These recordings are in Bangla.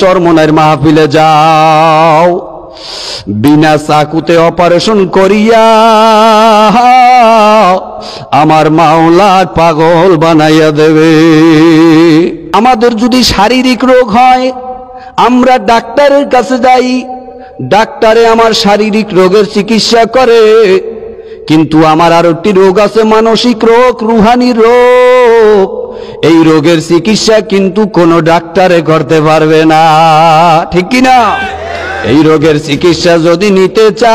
চরমনাইর মাহফিলে যাও, বিনা চাকুতে অপারেশন করিয়া আমার মাওলা পাগল বানাইয়া দেবে। আমাদের যদি শারীরিক রোগ হয় আমরা ডাক্তারের কাছে যাই, ডাক্তারে আমার শারীরিক রোগের চিকিৎসা করে, কিন্তু আমার আরেকটি রোগ আছে, মানসিক রোগ, রুহানি রোগ। এই রোগের চিকিৎসা কিন্তু কোনো ডাক্তারে করতে পারবে না, ঠিক কি না? এই রোগের চিকিৎসা যদি নিতে চাও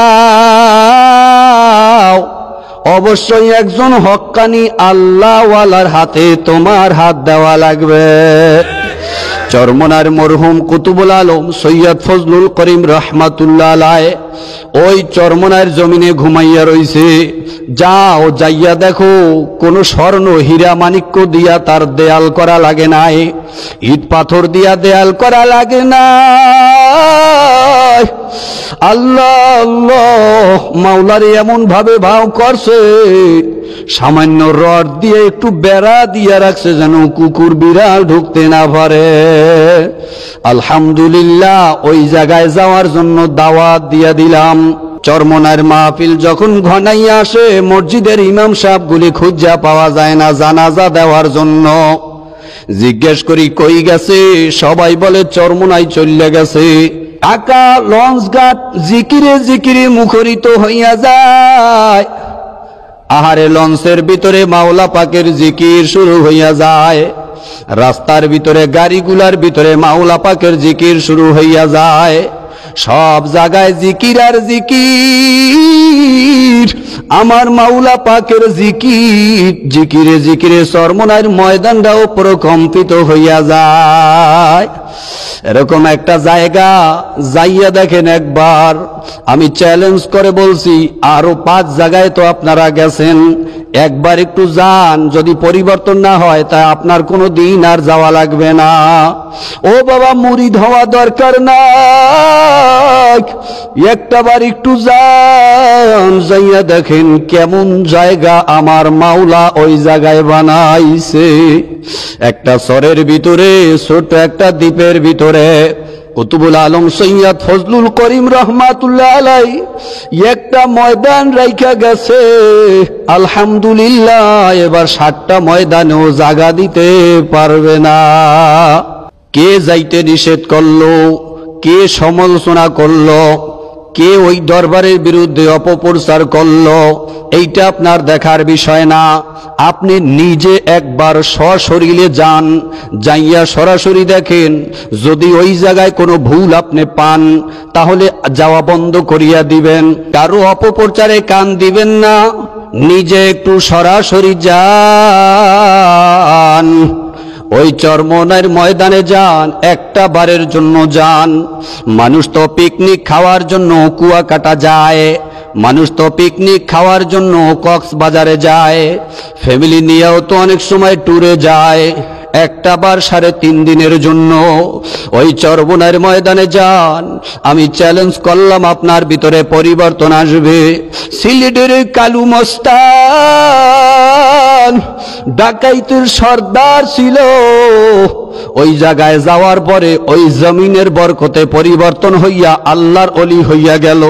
অবশ্যই একজন হক্কানি আল্লাহওয়ালার হাতে তোমার হাত দেওয়া লাগবে। চরমনার মরহুম কুতুবুল আলম সৈয়দ ফজলুল করিম রহমাতুল্লাহ আলাইহি ওই চরমনার জমিনে ঘুমাইয়া রইছে। যাও, যাইয়া দেখো কোন স্বর্ণ হীরা মাণিক্য দিয়া তার দেয়াল করা লাগে নাই, ইট পাথর দিয়া দেয়াল করা লাগে না। আল্লাহ আল্লাহ, মাওলারে এমন ভাবে ভাও করছে, সামান্য রড দিয়ে একটু বেড়া দিয়া রাখছে যেন কুকুর বিড়াল ঢুকতে না পারে। আলহামদুলিল্লাহ, ওই জায়গায় যাওয়ার জন্য দাওয়াত দিয়া দিলাম। চরমনার মাহফিল যখন ঘনাইয়া আসে মসজিদের ইমাম সাহেবগুলি খুঁজা পাওয়া যায় না জানাজা দেওয়ার জন্য। জিজ্ঞেস করি কই গেছে, সবাই বলে চরমনাই চলে গেছে। কাকা লঞ্চ ঘাট জিকিরে জিকিরে মুখরিত হইয়া যায়। আহারে, লঞ্চের ভিতরে মাওলা পাকের জিকির শুরু হইয়া যায়, রাস্তার ভিতরে গাড়িগুলার ভিতরে মাওলা পাকের জিকির শুরু হইয়া যায়। সব জায়গায় জিকির আর জিকির, আমার মাওলা পাকের জিকির। জিকিরে জিকিরে চরমনার ময়দানটাও প্রকম্পিত হইয়া যায়। এরকম একটা জায়গা যাইয়া দেখেন একবার। আমি চ্যালেঞ্জ করে বলছি, আরো 5 জায়গায় তো আপনারা গেছেন, একবার একটু যান, যদি পরিবর্তন না হয় তা আপনার কোনো দিন আর যাওয়া লাগবে না। ও বাবা, মুরিদ হওয়া দরকার না, একটাবার একটু যান, যাইয়া দেখেন কেমন জায়গা আমার মাওলা ওই জায়গায় বানাইছে। একটা চরের ভিতরে, ছোট একটা দ্বীপের ভিতরে কুতুবুল আলম সৈয়দ ফজলুল করিম রহমাতুল্লাহ আলাইহি একটা ময়দান রাইখা গেছে। আলহামদুলিল্লাহ, এবার 7টা ময়দানেও জায়গা দিতে পারবে না। কে যাইতে নিষেধ করলো, কে সমালোচনা করলো, কে ওই দরবারের বিরুদ্ধে অপপ্রচার করলো, এইটা আপনার দেখার বিষয় না। আপনি নিজে একবার সশরীরে যান, যাইয়া সরাসরি দেখেন। যদি ওই জায়গায় কোনো ভুল আপনি পান তাহলে যাওয়া বন্ধ করিয়া দিবেন, কারো অপপ্রচারে কান দিবেন না, নিজে একটু সরাসরি যান। ওই চরমনার ময়দানে যান, একটা বারের জন্য যান। মানুষ তো পিকনিক খাওয়ার জন্য কুয়াকাটা যায়, মানুষ তো পিকনিক খাওয়ার জন্য কক্সবাজারে যায়, ফ্যামিলি নিয়েও তো অনেক সময় ট্যুরে যায়। একটা বার 3.5 দিনের জন্য ওই চরমনার ময়দানে যান। আমি চ্যালেঞ্জ করলাম, আপনার ভিতরে পরিবর্তন আসবে। সিলেটের কালু মস্তান ডাকাইতের সর্দার ছিল, ওই জায়গায় যাওয়ার পরে ওই জমিনের বরকতে পরিবর্তন হইয়া আল্লাহর ওলি হইয়া গেল।